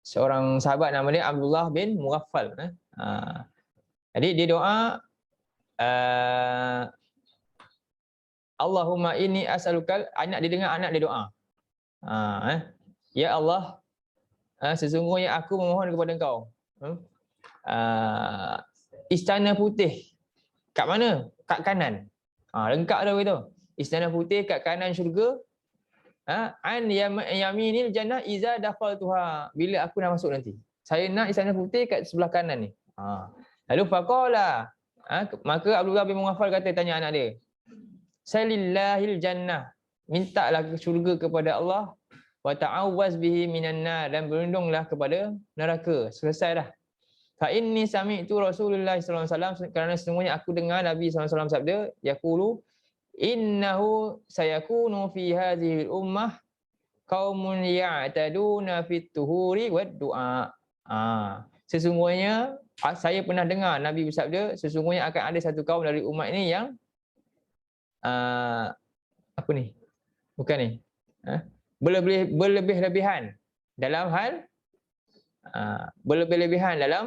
Seorang sahabat nama dia Abdullah bin Mughaffal. Jadi dia doa, Allahumma inni as'alukal, dia dengar anak dia doa. Ya Allah, sesungguhnya aku memohon kepada Engkau. Istana putih. Kat mana? Kat kanan. Lengkap dah begitu. Istana putih kat kanan syurga. An yaminil jannah iza dakhaltuha. Bila aku dah masuk nanti. Saya nak istana putih kat sebelah kanan ni. Lalu faqala, maka Abdullah bin Mughaffal kata, tanya anak dia, salillahil jannah, mintalah ke syurga kepada Allah, wa ta'awwaz bihi minan nar, dan berlindunglah kepada neraka. Selesai dah. Fa inni sami'tu Rasulullah sallallahu alaihi wasallam, kerana sesungguhnya aku dengar Nabi sallallahu alaihi wasallam sabda, yaqulu innahu sayakunu fi hadhihi ummah qaumun ya'taduna fit tuhuri wad du'a. Sesungguhnya saya pernah dengar Nabi bersabda, sesungguhnya akan ada satu kaum dari umat ini yang apa ni? Bukan ni. Berlebih-lebihan dalam hal dalam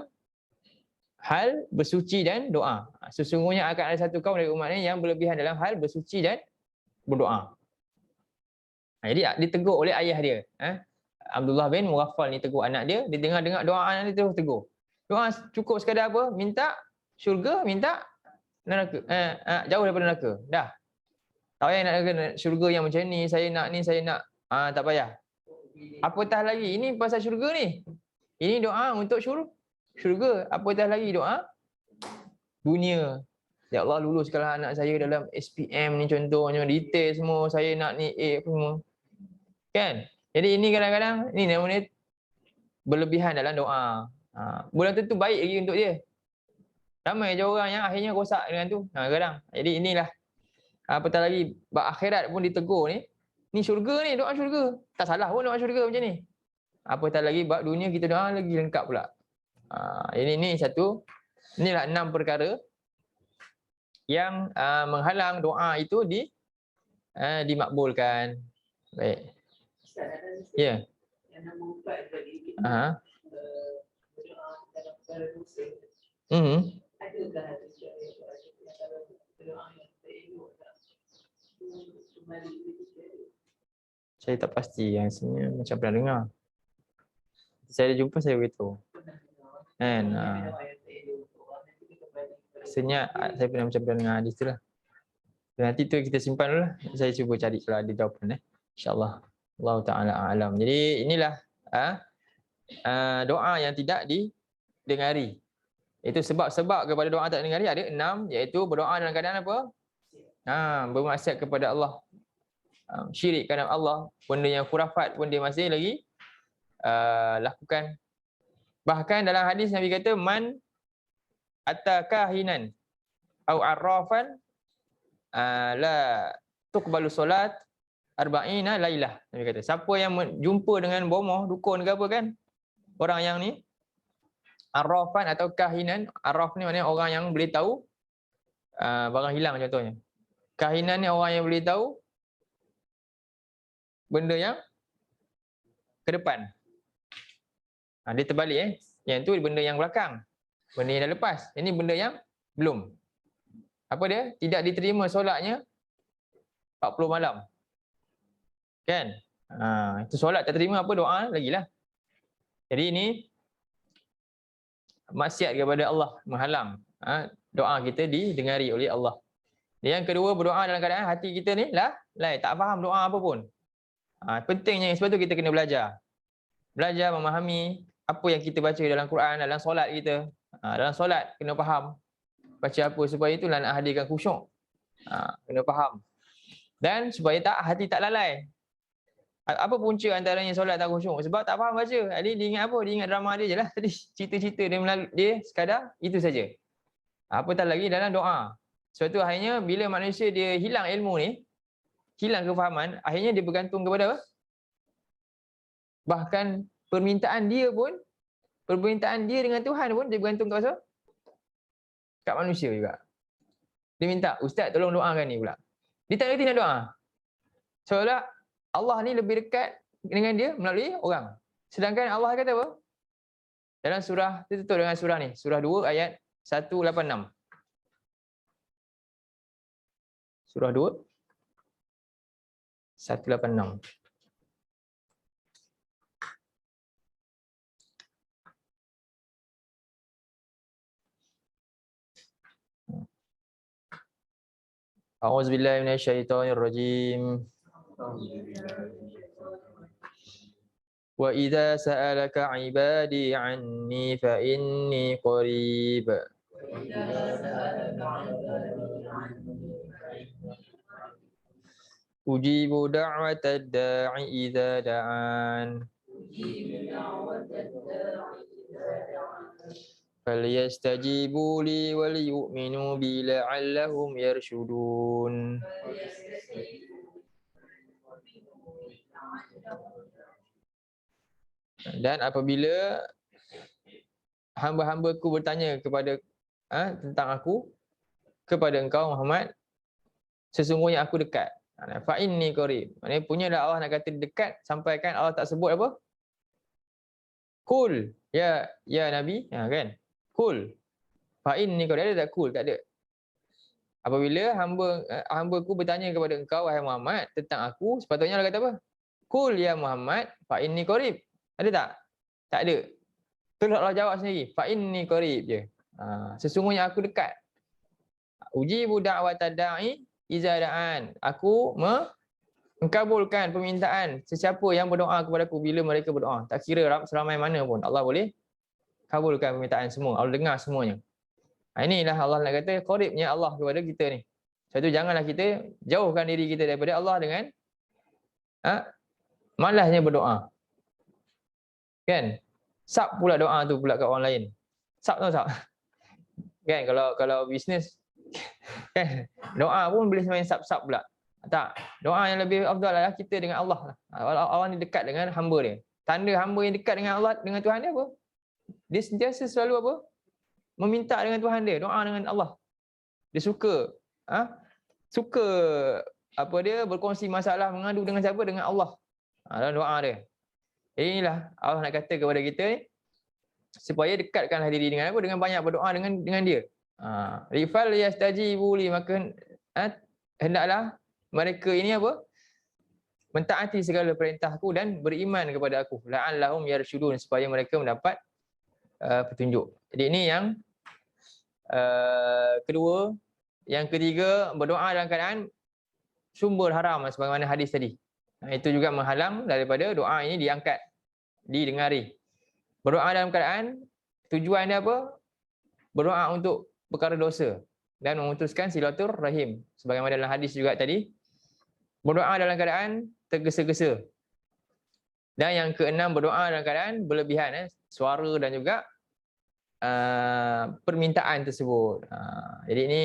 hal bersuci dan doa. Sesungguhnya akan ada satu kaum dari umat ini yang berlebihan dalam hal bersuci dan berdoa. Jadi ditegur oleh ayah dia. Abdullah bin Mughaffal ni tegur anak dia. Dia dengar doa anak dia terus tegur. Doa cukup sekadar apa? Minta syurga, minta neraka. Jauh daripada neraka. Dah. Tak payah nak syurga yang macam ni, saya nak ni, saya nak. Tak payah. Apatah lagi, ini pasal syurga ni. Ini doa untuk syurga. Apatah lagi doa dunia. Ya Allah, luluskanlah anak saya dalam SPM ni contohnya, detail semua, saya nak ni A apa semua. Kan? Jadi ini kadang-kadang, ni namanya berlebihan dalam doa. Belum tentu baik lagi untuk dia. Ramai je orang yang akhirnya rosak dengan tu. Kadang. Jadi inilah. Apatah lagi, bab akhirat pun ditegur ni. Ni syurga ni, doa syurga. Tak salah pun doa syurga macam ni. Apatah lagi bab dunia kita doa lagi lengkap pula. Ini satu. Inilah 6 perkara yang menghalang doa itu dimakbulkan. Baik. Ya. Yang nombor 4 tadi kita berdoa dalam perkara dosa. Adakah ada doa yang terelok kembali ketika saya tak pasti, yang sebenarnya macam pernah dengar. Saya jumpa saya beritahu. Kan? Rasanya saya macam pernah dengar hadis tu lah. Nanti tu kita simpan dulu lah. Saya cuba cari kalau ada jawapan. InsyaAllah. Allah Ta'ala a'lam. Jadi inilah doa yang tidak didengari. Itu sebab-sebab kepada doa tak didengari ada 6, iaitu berdoa dalam keadaan apa? Bermaksiat kepada Allah. Syirik kepada Allah. Benda yang khurafat pun dia masih lagi lakukan. Bahkan dalam hadis Nabi kata, man atakahinan au arrafan la tuqbalu solat arba'ina lailah. Nabi kata, siapa yang jumpa dengan bomoh, dukun ke apa kan? Orang yang ni arrafan atau kahinan. Arraf ni maknanya orang yang boleh tahu barang hilang contohnya. Kahinan ni orang yang boleh tahu benda yang ke depan. Dia terbalik Yang tu benda yang belakang. Benda yang dah lepas. Ini benda yang belum. Apa dia? Tidak diterima solatnya 40 malam. Kan? Itu solat tak terima apa doa lagilah. Jadi ini maksiat kepada Allah, menghalang doa kita didengari oleh Allah. Yang kedua, berdoa dalam keadaan hati kita ni tak faham doa apa pun. Pentingnya sebab tu kita kena belajar. Belajar memahami apa yang kita baca dalam Quran, dalam solat kita. Dalam solat kena faham baca apa, supaya itulah nak hadirkan khusyuk. Kena faham. Dan supaya hati tak lalai. Apa punca antaranya solat tak khusyuk? Sebab tak faham baca. Dia ingat apa? Dia ingat drama dia je lah. Tadi cerita-cerita dia sekadar itu saja. Apatah lagi dalam doa. Sebab tu akhirnya bila manusia dia hilang ilmu ni, hilang kefahaman, akhirnya dia bergantung kepada apa? Bahkan permintaan dia dengan Tuhan pun dia bergantung kepada kat manusia juga. Dia minta, ustaz tolong doakan ni pula. Dia tak reti nak doa. Seolah Allah ni lebih dekat dengan dia melalui orang. Sedangkan Allah kata apa? Dalam surah, kita tutup dengan surah ni. Surah 2 ayat 186. Surah 2 186. A'udzubillahi minasyaitonirrajim. Wa idza sa'alaka 'ibadi 'anni fa inni qarib. Ujibu da'watad da'i idza da'an. Falyastajibu li wal yu'minu bi la'allahum yarshudun. Dan apabila hamba-hambaku bertanya tentang aku kepada engkau Muhammad, sesungguhnya aku dekat. Fa inni qarib. Maknanya punyalah Allah nak kata dekat, sampaikan Allah tak sebut apa? Kul ya Nabi, kan? Kul. Fa inni qarib, ada tak kul? Tak ada. Apabila hamba-ku bertanya kepada engkau wahai Muhammad tentang aku, sepatutnya Allah kata apa? Kul ya Muhammad fa inni qarib. Ada tak? Tak ada. Terus Allah jawab sendiri, fa inni qarib je. Sesungguhnya aku dekat. Ujibu da'watad da'i iza da'an. Aku mengkabulkan permintaan sesiapa yang berdoa kepadaku bila mereka berdoa. Tak kira seramai mana pun, Allah boleh kabulkan permintaan semua. Allah dengar semuanya. Inilah Allah nak kata qaribnya Allah kepada kita ni. Sebab tu janganlah kita jauhkan diri kita daripada Allah dengan malasnya berdoa. Kan? Sab pula doa tu pula kat orang lain. Sab tahu tak? Kan kalau bisnes kan doa pun boleh main sab-sab pula. Tak. Doa yang lebih afdal adalah kita dengan Allah. Allah ni dekat dengan hamba dia. tanda hamba yang dekat dengan Allah, dengan Tuhan dia apa? Dia sentiasa selalu apa? Meminta dengan Tuhan dia, doa dengan Allah. Dia suka suka apa dia berkongsi masalah, mengadu dengan siapa? Dengan Allah. Dalam doa dia. Jadi inilah Allah nak kata kepada kita ni, supaya dekatkanlah diri dengan apa? Dengan banyak berdoa dengan dia. Rifal yastajibu li, maka hendaklah mereka ini apa? Mentaati segala perintahku dan beriman kepada aku. La'allahum yarshudun, supaya mereka mendapat petunjuk. Jadi ini yang kedua. Yang ketiga, berdoa dalam keadaan sumber haram, sebagaimana hadis tadi. Itu juga menghalang daripada doa ini diangkat, didengari. Berdoa dalam keadaan tujuan dia apa? Berdoa untuk perkara dosa dan memutuskan silaturahim, sebagaimana dalam hadis juga tadi. Berdoa dalam keadaan tergesa-gesa. Dan yang keenam, berdoa dalam keadaan berlebihan, suara dan juga permintaan tersebut. Jadi ini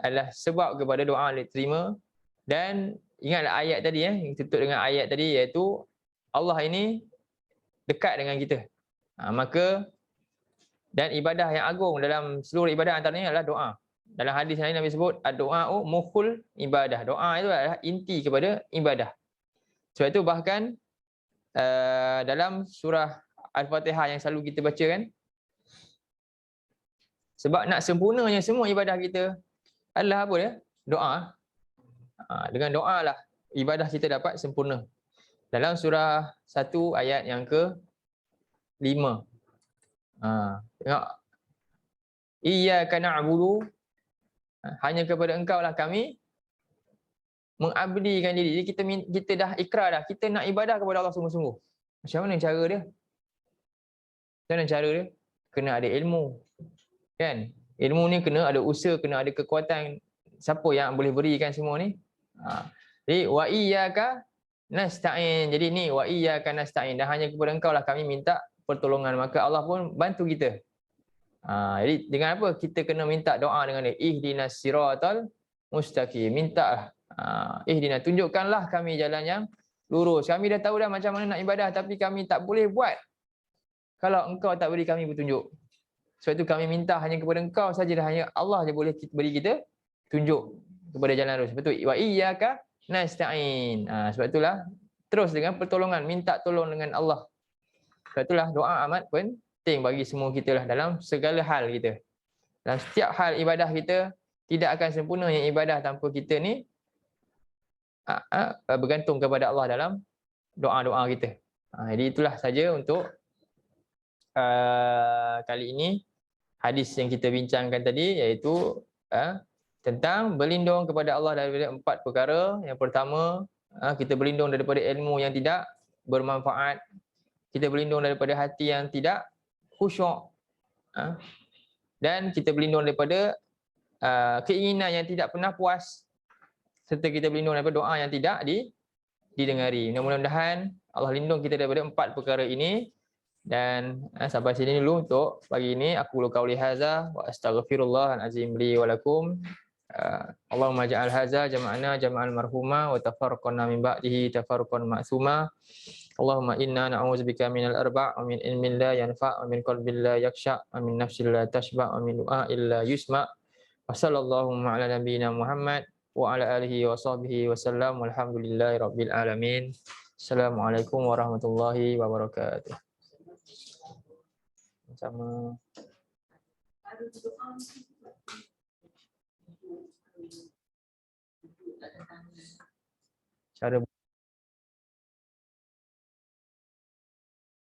adalah sebab kepada doa diterima. Dan ingatlah ayat tadi, yang tutup dengan ayat tadi, iaitu Allah ini dekat dengan kita. Maka dan ibadah yang agung dalam seluruh ibadah antaranya adalah doa. Dalam hadis lain Nabi sebut ad-du'a'u mukhul ibadah. Doa itu adalah inti kepada ibadah. Sebab itu bahkan dalam surah Al-Fatihah yang selalu kita baca kan, sebab nak sempurnanya semua ibadah kita adalah apa dia? Doa. Dengan doa lah ibadah kita dapat sempurna. Dalam surah 1 ayat yang ke-5. Tengok. Iyyaka na'budu, hanya kepada engkau lah kami mengabdikan diri. Jadi kita dah ikrar dah, kita nak ibadah kepada Allah sungguh-sungguh. Macam mana cara dia? Macam mana cara dia? Kena ada ilmu. Kan? Ilmu ni kena ada usaha, kena ada kekuatan. Siapa yang boleh berikan semua ni? Jadi wa iyyaka nasta'in. Jadi ni wa iyyaka nasta'in, dan hanya kepada engkau lah kami minta pertolongan. Maka Allah pun bantu kita. Jadi dengan apa? Kita kena minta doa dengan dia. Ihdinas siratal mustaqim. Minta ihdinas, tunjukkanlah kami jalan yang lurus. Kami dah tahu dah macam mana nak ibadah, tapi kami tak boleh buat kalau engkau tak beri kami petunjuk. Sebab itu kami minta hanya kepada engkau saja, dah hanya Allah je boleh beri kita tunjuk kepada jalan lurus. Sebab itu wa iyyaka nasta'in. Sebab itulah terus dengan pertolongan, minta tolong dengan Allah. Sebab itulah doa amat penting bagi semua kita lah dalam segala hal kita. Dalam setiap hal ibadah kita, tidak akan sempurnanya ibadah tanpa kita ni bergantung kepada Allah dalam doa-doa kita. Jadi itulah saja untuk kali ini hadis yang kita bincangkan tadi, iaitu tentang berlindung kepada Allah daripada 4 perkara. Yang pertama, kita berlindung daripada ilmu yang tidak bermanfaat. Kita berlindung daripada hati yang tidak khusyuk. Dan kita berlindung daripada keinginan yang tidak pernah puas. Serta kita berlindung daripada doa yang tidak didengari. Mudah-mudahan Allah lindung kita daripada 4 perkara ini. Dan sampai sini dulu untuk pagi ini. Aku qauli hadza wa astaghfirullahal azim li wa lakum. Allahumma ja'al hadza jama'ana jama'an marhuma wa tafarraqna min ba'dihi tafarruqan ma'suma. Allahumma inna na'udzubika minal arba' wa min ilmin la yanfa' wa min qalbin la yakhsha' wa min nafsin la tashba' wa min du'a'in la yusma'. Wa sallallahu ala nabiyyina Muhammad wa ala alihi wa sahbihi wa sallam. Walhamdulillahi rabbil alamin. Assalamualaikum warahmatullahi wabarakatuh. Sama cara